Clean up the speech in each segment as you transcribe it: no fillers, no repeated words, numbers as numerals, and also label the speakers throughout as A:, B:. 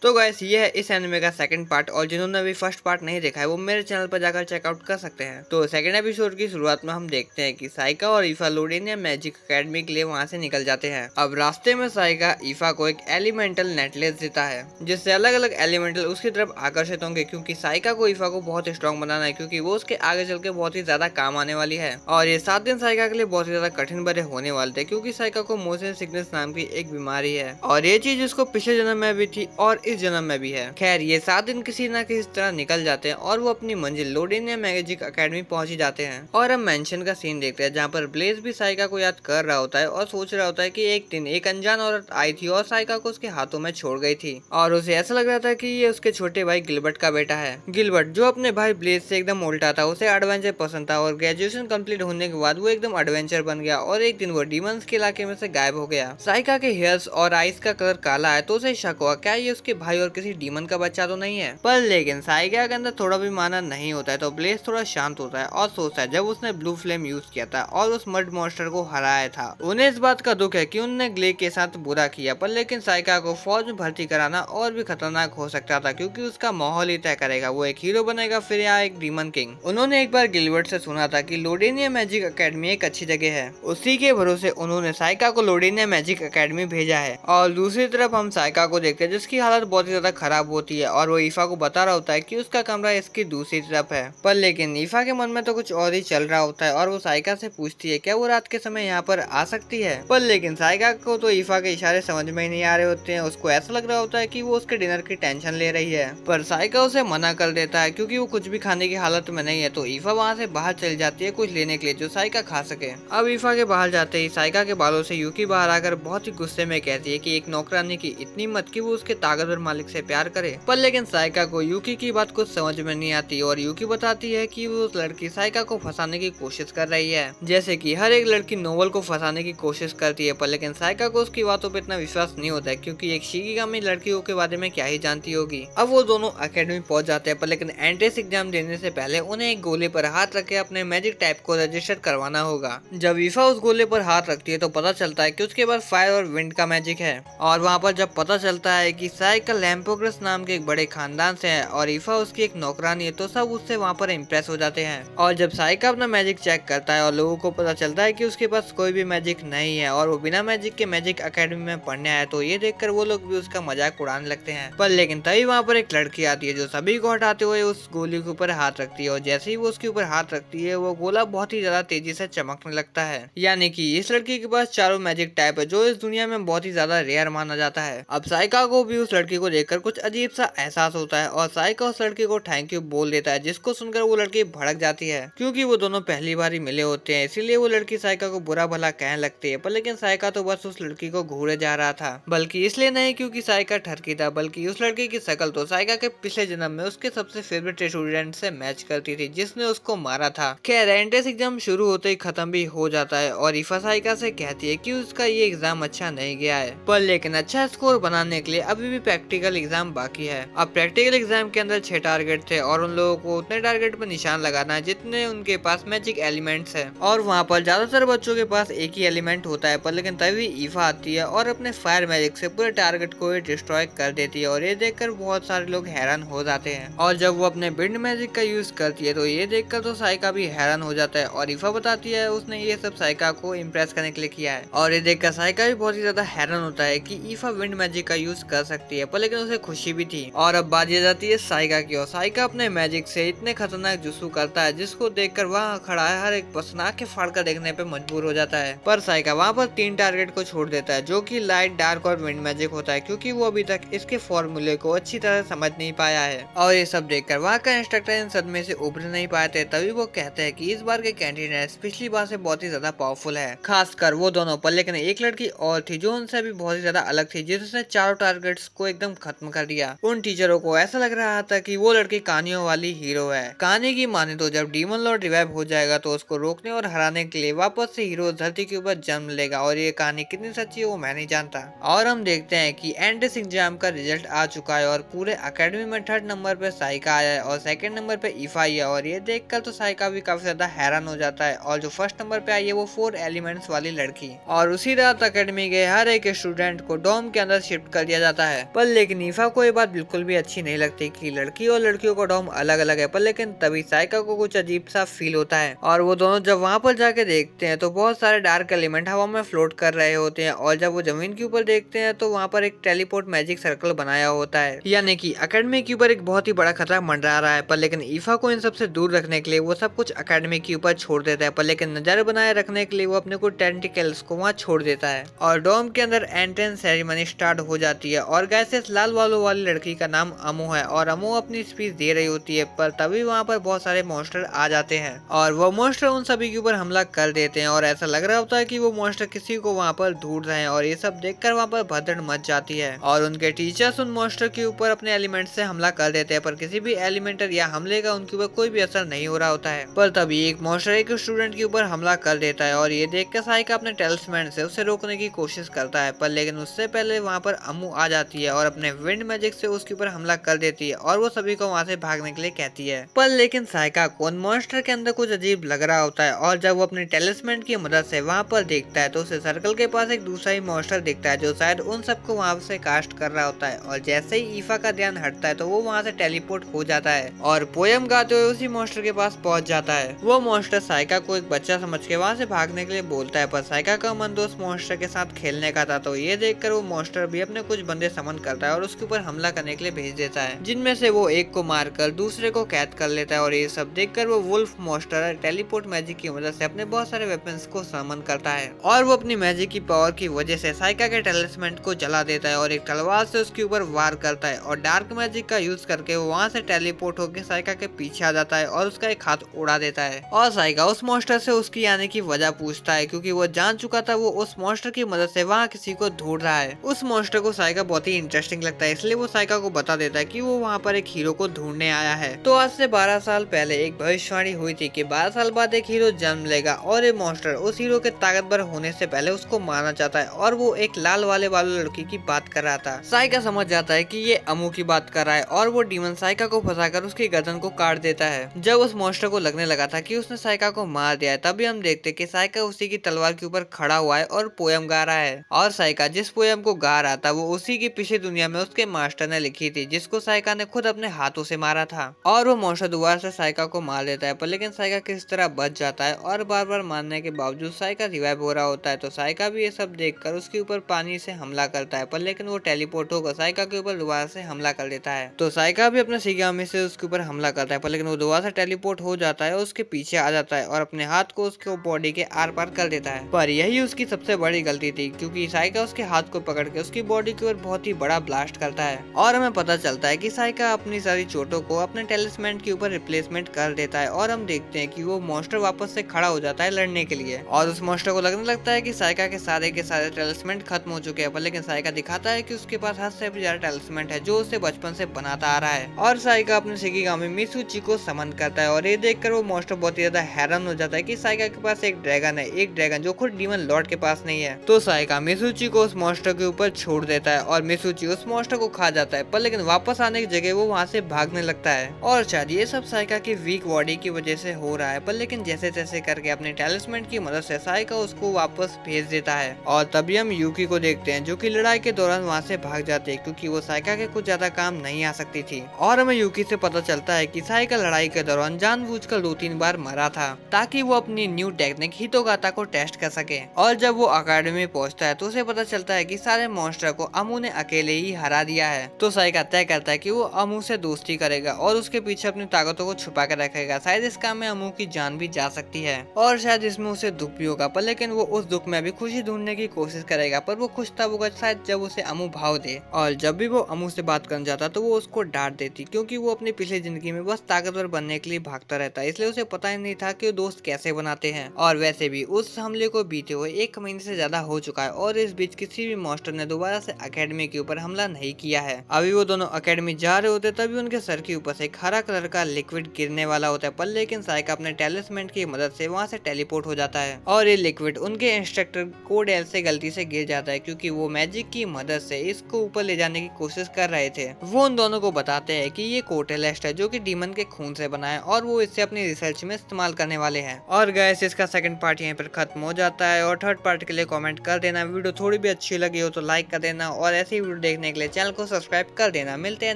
A: तो गाइस ये है इस एनिमे का सेकंड पार्ट, और जिन्होंने अभी फर्स्ट पार्ट नहीं देखा है वो मेरे चैनल पर जाकर चेकआउट कर सकते हैं। तो सेकंड एपिसोड की शुरुआत में हम देखते हैं कि साइका और ईफा लोडेनिया मैजिक एकेडमी के लिए वहां से निकल जाते हैं। अब रास्ते में साइका ईफा को एक एलिमेंटल नेकलेस देता है जिससे अलग अलग एलिमेंटल उसकी तरफ आकर्षित होंगे, क्योंकि साइका को ईफा को बहुत स्ट्रॉन्ग बनाना है, क्योंकि वो उसके आगे चल के बहुत ही ज्यादा काम आने वाली है। और ये 7 दिन साइका के लिए बहुत ही ज्यादा कठिन भरे होने वाले थे, क्योंकि साइका को मोशन सिकनेस नाम की एक बीमारी है और ये चीज उसको पिछले जन्म में भी थी और इस जन्म में भी है। खैर ये 7 दिन किसी न किसी तरह निकल जाते हैं और वो अपनी मंजिल लोडेनिया मैजिक एकेडमी पहुंच ही जाते हैं। और हम मेंशन का सीन देखते हैं जहाँ पर ब्लेज भी साइका को याद कर रहा होता है और सोच रहा होता है कि एक दिन एक अनजान औरत आई थी और साइका को उसके हाथों में छोड़ गई थी, और उसे ऐसा लग रहा था कि ये उसके छोटे भाई गिलबर्ट का बेटा है। गिलबर्ट जो अपने भाई ब्लेज से एकदम उल्टा था, उसे एडवेंचर पसंद था और ग्रेजुएशन कंप्लीट होने के बाद वो एकदम एडवेंचर बन गया और एक दिन वो डीमंस के इलाके में से गायब हो गया। साइका के हेयर्स और आईज का कलर काला है तो उसे शक हुआ क्या ये उसके भाई और किसी डीमन का बच्चा तो नहीं है। पर लेकिन साइका के अंदर थोड़ा भी माना नहीं होता है, तो ब्लेज थोड़ा शांत होता है और सोचता है जब उसने ब्लू फ्लेम यूज किया था और उस मड मॉन्स्टर को हराया था, उन्हें इस बात का दुख है कि उन्होंने ग्ले के साथ बुरा किया। पर लेकिन साइका को फौज में भर्ती कराना और भी खतरनाक हो सकता था, क्योंकि उसका माहौल ही तय करेगा वो एक हीरो बनेगा फिर या एक डीमन किंग। उन्होंने एक बार गिलबर्ट से सुना था कि लोडेनिया मैजिक एकेडमी एक अच्छी जगह है, उसी के भरोसे उन्होंने साइका को लोडेनिया मैजिक एकेडमी भेजा है। और दूसरी तरफ हम साइका को देखते हैं जिसकी हालत बहुत ही ज्यादा खराब होती है और वो ईफा को बता रहा होता है कि उसका कमरा इसकी दूसरी तरफ है। पर लेकिन ईफा के मन में तो कुछ और ही चल रहा होता है और वो साइका से पूछती है क्या वो रात के समय यहाँ पर आ सकती है। पर लेकिन साइका को तो ईफा के इशारे समझ में ही नहीं आ रहे होते हैं, उसको ऐसा लग रहा होता है कि वो उसके डिनर की टेंशन ले रही है। पर साइका उसे मना कर देता है क्योंकि वो कुछ भी खाने की हालत में नहीं है। तो ईफा वहाँ से बाहर चली जाती है कुछ लेने के लिए जो साइका खा सके। अब ईफा के बाहर जाते ही साइका के बालों से यूकी बाहर आकर बहुत ही गुस्से में कहती है कि एक नौकरानी की इतनी मत कि वो उसके ताकतवर मालिक से प्यार करे। पर लेकिन साइका को यूकी की बात कुछ समझ में नहीं आती और यूकी बताती है कि वो उस लड़की साइका को फंसाने की कोशिश कर रही है, जैसे कि हर एक लड़की नोवल को फंसाने की कोशिश करती है। पर लेकिन साइका को उसकी बातों पर इतना विश्वास नहीं होता है, क्योंकि एक शिकिगामी लड़कियों के बारे में क्या ही जानती होगी। अब वो दोनों अकेडमी पहुंच जाते हैं, पर लेकिन एंट्रेंस एग्जाम देने से पहले उन्हें एक गोले पर हाथ रख के अपने मैजिक टाइप को रजिस्टर करवाना होगा। जब ईफा उस गोले पर हाथ रखती है तो पता चलता है कि उसके पास फायर और विंड का मैजिक है। और वहाँ पर जब पता चलता है कि साइका लैम्पोग्रस नाम के एक बड़े खानदान से है और ईफा उसकी एक नौकरानी है, तो सब उससे वहाँ पर इम्प्रेस हो जाते हैं। और जब साइका अपना मैजिक चेक करता है और लोगों को पता चलता है कि उसके पास कोई भी मैजिक नहीं है और वो बिना मैजिक के मैजिक अकेडमी में पढ़ने आया, तो ये देखकर वो लोग भी उसका मजाक उड़ाने लगते हैं। पर लेकिन तभी वहाँ पर एक लड़की आती है जो सभी को हटाते हुए उस गोली के ऊपर हाथ रखती है, और जैसे ही वो उसके ऊपर हाथ रखती है वो गोला बहुत ही ज्यादा तेजी से चमकने लगता है। यानी कि इस लड़की के पास चारों मैजिक टाइप है जो इस दुनिया में बहुत ही ज्यादा रेयर माना जाता है। अब साइका को भी उस लड़की को देखकर कुछ अजीब सा एहसास होता है और साइका उस लड़की को थैंक यू बोल देता है, जिसको सुनकर वो लड़की भड़क जाती है, क्योंकि वो दोनों पहली बार ही मिले होते हैं, इसीलिए वो लड़की साइका को बुरा भला कहने लगती है। पर लेकिन साइका तो बस उस लड़की को घूरे जा रहा था, बल्कि इसलिए नहीं क्योंकि साइका ठरकी था, बल्कि उस लड़की की शक्ल तो साइका के पिछले जन्म में उसके सबसे फेवरेट स्टूडेंट से मैच करती थी जिसने उसको मारा था। खैर एंट्रेंस एग्जाम शुरू होते ही खत्म भी हो जाता है और ईफा साइका से कहती है कि उसका ये एग्जाम अच्छा नहीं गया है, पर लेकिन अच्छा स्कोर बनाने के लिए अभी भी प्रैक्टिकल एग्जाम बाकी है। अब प्रैक्टिकल एग्जाम के अंदर 6 टारगेट थे और उन लोगों को उतने टारगेट पर निशान लगाना है जितने उनके पास मैजिक एलिमेंट्स है, और वहाँ पर ज्यादातर बच्चों के पास एक ही एलिमेंट होता है। पर लेकिन तभी ईफा आती है और अपने फायर मैजिक से पूरे टारगेट को डिस्ट्रॉय कर देती है, और ये देखकर बहुत सारे लोग हैरान हो जाते हैं। और जब वो अपने विंड मैजिक का यूज करती है तो ये देखकर तो साइका भी हैरान हो जाता है, और ईफा बताती है उसने ये सब साइका को इम्प्रेस करने के लिए किया है। और ये देखकर साइका भी बहुत ही ज्यादा हैरान होता है कि ईफा विंड मैजिक का यूज कर सकती है, पर लेकिन उसे खुशी भी थी। और अब बात जाती है साइका की, और साइका अपने मैजिक से इतने खतरनाक जुस्सू करता है जिसको देखकर वहाँ खड़ा है हर एक पर्सन आंखें फाड़ कर देखने पे मजबूर हो जाता है। पर साइका वहाँ पर 3 टारगेट को छोड़ देता है जो कि लाइट, डार्क और विंड मैजिक होता है, क्योंकि वो अभी तक इसके फॉर्मूले को अच्छी तरह समझ नहीं पाया है। और ये सब देखकर वहाँ का इंस्ट्रक्टर इन सदमे से उभर नहीं पाते, तभी वो कहते हैं कि इस बार के कैंडिडेट्स पिछली बार से बहुत ही ज्यादा पावरफुल है, खासकर वो दोनों। पर लेकिन एक लड़की और थी जो उनसे भी बहुत ही ज्यादा अलग थी, जिसने चारों टारगेट्स को एकदम खत्म कर दिया। उन टीचरों को ऐसा लग रहा था कि वो लड़की कहानियों वाली हीरो है। कहानी की माने तो जब डीमन लॉर्ड रिवाइव हो जाएगा तो उसको रोकने और हराने के लिए वापस से हीरो धरती के ऊपर जन्म लेगा, और ये कहानी कितनी सच्ची है वो मैं नहीं जानता। और हम देखते हैं कि एंट्रेंस एग्जाम का रिजल्ट आ चुका है और पूरे अकेडमी में 3rd नंबर पे साइका आया है और 2nd नंबर पे ईफा आई है, और ये देखकर तो साइका भी काफी ज्यादा हैरान हो जाता है। और जो 1st नंबर पे आई है वो 4 एलिमेंट्स वाली लड़की। और उसी रात अकेडमी के हर एक स्टूडेंट को डोम के अंदर शिफ्ट कर दिया जाता है। पर लेकिन ईफा को ये बात बिल्कुल भी अच्छी नहीं लगती कि लड़की और लड़कियों का डॉम अलग अलग है। पर लेकिन तभी साइका को कुछ अजीब सा फील होता है और वो दोनों जब वहाँ पर जाके देखते हैं तो बहुत सारे डार्क एलिमेंट हवा में फ्लोट कर रहे होते हैं और जब वो जमीन के ऊपर देखते हैं तो वहाँ पर एक टेलीपोर्ट मैजिक सर्कल बनाया होता है, यानी कि अकेडमी के ऊपर एक बहुत ही बड़ा खतरा मंडरा रहा है। पर लेकिन ईफा को इन सबसे दूर रखने के लिए वो सब कुछ अकेडमी के ऊपर छोड़ देता है। पर लेकिन नजर बनाए रखने के लिए वो अपने कुछ टेंटिकल्स को वहाँ छोड़ देता है और डोम के अंदर एंट्रेंस सेरेमनी स्टार्ट हो जाती है। और गैस इस लाल बालों वाली लड़की का नाम अमू है और अमू अपनी स्पीच दे रही होती है। पर तभी वहाँ पर बहुत सारे मॉन्स्टर आ जाते हैं और वो मॉन्स्टर उन सभी के ऊपर हमला कर देते हैं और ऐसा लग रहा होता है कि वो मॉन्स्टर किसी को वहाँ पर ढूंढ रहे हैं। और ये सब देखकर वहाँ पर भगदड़ मच जाती है और उनके टीचर्स उन मॉन्स्टर के ऊपर अपने एलिमेंट से हमला कर देते हैं। पर किसी भी एलिमेंटर या हमले का उनके ऊपर कोई भी असर नहीं हो रहा होता है। पर तभी एक मॉन्स्टर एक स्टूडेंट के ऊपर हमला कर देता है और ये देखकर साइका अपने टेलिस्मैन से उसे रोकने की कोशिश करता है। पर लेकिन उससे पहले वहाँ पर अमू आ जाती है और अपने विंड मैजिक से उसके ऊपर हमला कर देती है और वो सभी को वहाँ से भागने के लिए कहती है। पर लेकिन साइका को उन मॉन्स्टर के अंदर कुछ अजीब लग रहा होता है और जब वो अपने टेलिस्मैन की मदद से वहाँ पर देखता है तो उसे सर्कल के पास एक दूसरा ही मॉन्स्टर दिखता है जो शायद उन सबको वहाँ से कास्ट कर रहा होता है। और जैसे ही ईफा का ध्यान हटता है तो वो वहाँ से टेलीपोर्ट हो जाता है और पोयम गाते हुए उसी मॉन्स्टर के पास पहुंच जाता है। वो मॉन्स्टर साइका को एक बच्चा समझ के वहाँ से भागने के लिए बोलता है, पर साइका का मन तो उस मॉन्स्टर के साथ खेलने का था। तो ये देखकर वो मॉन्स्टर भी अपने कुछ बंदे समन करता है और उसके ऊपर हमला करने के लिए भेज देता है, जिनमें से वो एक को मारकर दूसरे को कैद कर लेता है। और ये सब देखकर वो वुल्फ मॉन्स्टर टेलीपोर्ट मैजिक की मदद से अपने बहुत सारे वेपन्स को समन करता है और वो अपनी मैजिक की पावर की वजह से साइका के टेलिस्मैन को जला देता है और एक तलवार से उसके ऊपर वार करता है और डार्क मैजिक का यूज करके वो वहाँ से टेलीपोर्ट होकर साइका के पीछे आ जाता है और उसका एक हाथ उड़ा देता है। और साइका उस मॉन्स्टर से उसकी आने की वजह पूछता है क्योंकि वो जान चुका था वो उस मॉन्स्टर की मदद से वहाँ किसी को ढूंढ रहा है। उस मॉन्स्टर को साइका बहुत ही इंटरेस्टिंग लगता है, इसलिए वो साइका को बता देता है कि वो वहाँ पर एक हीरो को ढूंढने आया है। तो आज से 12 साल पहले एक भविष्यवाणी हुई थी कि 12 साल बाद एक हीरो जन्म लेगा और ये मॉन्स्टर उस हीरो के ताकतवर होने से पहले उसको मारना चाहता है और वो एक लाल वाले लड़की की बात कर रहा था। साइका समझ जाता है कि ये अमू की बात कर रहा है और वो डीमन साइका को फंसाकर उसकी गर्दन को काट देता है। जब उस मॉन्स्टर को लगने लगा था कि उसने साइका को मार दिया है तभी हम देखते कि साइका उसी की तलवार के ऊपर खड़ा हुआ है और पोयम गा रहा है। और साइका जिस पोयम को गा रहा था वो उसी की पिछली दुनिया में उसके मास्टर ने लिखी थी, जिसको साइका ने खुद अपने हाथों से मारा था। और वो मॉन्स्टर दोबारा से साइका को मार देता है, पर लेकिन साइका किस तरह बच जाता है और बार बार मारने के बावजूद साइका रिवाइव हो रहा होता है। तो साइका भी ये सब देखकर उसके ऊपर पानी से हमला करता है, पर लेकिन वो टेलीपोर्ट होकर साइका के ऊपर दोबारा से हमला कर देता है। तो साइका भी अपने शिगामी से उसके ऊपर हमला करता है, पर लेकिन वो दोबारा से टेलीपोर्ट हो जाता है और उसके पीछे आ जाता है और अपने हाथ को उसके बॉडी के आर पार कर देता है। पर यही उसकी सबसे बड़ी गलती थी क्योंकि साइका उसके हाथ को पकड़ के उसकी बॉडी के ऊपर बहुत ही बड़ा ब्लास्ट करता है और हमें पता चलता है कि साइका अपनी सारी चोटों को अपने टेलिस्मैन के ऊपर रिप्लेसमेंट कर देता है और हम देखते हैं कि वो मॉन्स्टर वापस से खड़ा हो जाता है लड़ने के लिए। और उस मॉन्स्टर को लगने लगता है कि साइका के सारे टेलिस्मैन खत्म हो चुके हैं, पर लेकिन साइका दिखाता है कि उसके पास हद से भी ज्यादा टेलिस्मैन है जो उसे बचपन से बनाता आ रहा है। और साइका अपने शिकिगामी मिसुची को समन करता है और ये देखकर वो मॉन्स्टर बहुत ही ज्यादा हैरान हो जाता है कि साइका के पास एक ड्रैगन है, एक ड्रैगन जो खुद डीमन लॉर्ड के पास नहीं है। तो साइका मिसुची को उस मॉन्स्टर के ऊपर छोड़ देता है और मिसुची उस मॉन्स्टर को खा जाता है, पर लेकिन वापस आने की जगह वो वहाँ से भागने लगता है। और शायद ये सब साइका की वीक बॉडी की वजह से हो रहा है, पर लेकिन जैसे तैसे करके अपने टेलिस्मैन की मदद से साइका उसको वापस भेज देता है। और तभी हम यूकी को देखते हैं जो कि लड़ाई के दौरान वहाँ से भाग जाते हैं क्योंकि वो साइका के कुछ ज्यादा काम नहीं आ सकती थी। और हमें यूकी से पता चलता है कि साइका लड़ाई के दौरान जानबूझकर 2-3 बार मरा था ताकि वो अपनी न्यू टेक्निक हितोगाता को टेस्ट कर सके। और जब वो अकेडमी पहुंचता है तो उसे पता चलता है कि सारे मॉन्स्टर को अमू ने अकेले ही हरा दिया है। तो साइका तय करता है कि वो अमू से दोस्ती करेगा और उसके पीछे अपनी ताकतों को छुपा कर रखेगा। शायद इस काम में अमू की जान भी जा सकती है और शायद इसमें उसे दुख भी होगा, पर लेकिन वो उस दुख में भी खुशी ढूंढने की कोशिश करेगा। पर वो खुश तब होगा शायद जब उसे अमू भाव दे। और जब भी वो अमू से बात करने जाता तो वो उसको डांट देती क्योंकि वो अपनी पिछली जिंदगी में बस ताकतवर बनने के लिए भागता रहता है, इसलिए उसे पता ही नहीं था कि वो दोस्त कैसे बनाते हैं। और वैसे भी उस हमले को बीते हुए 1 महीने से ज्यादा हो चुका है और इस बीच किसी भी मॉन्स्टर ने दोबारा से अकेडमी के ऊपर हमला नहीं किया है। अभी वो दोनों अकेडमी जा रहे होते तभी उनके सर के ऊपर से एक हरा कलर का लिक्विड गिरने वाला होता है, पर लेकिन साइका अपने टेलिस्मैन की मदद से वहाँ से टेलीपोर्ट हो जाता है और ये लिक्विड उनके इंस्ट्रक्टर कोड एल से गलती से गिर जाता है क्योंकि वो मैजिक की मदद से इसको ऊपर ले जाने की कोशिश कर रहे थे। वो उन दोनों को बताते हैं कि ये कोटेलेस्ट है जो कि डीमन के खून से बना है और वो इसे अपनी रिसर्च में इस्तेमाल करने वाले हैं। और गाइस इसका सेकंड पार्ट यहीं पर खत्म हो जाता है और थर्ड पार्ट के लिए कमेंट कर देना। वीडियो थोड़ी भी अच्छी लगी हो तो लाइक कर देना और ऐसी वीडियो देखने के लिए चैनल को सब्सक्राइब कर देना। मिलते हैं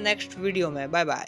A: नेक्स्ट वीडियो में, बाय बाय।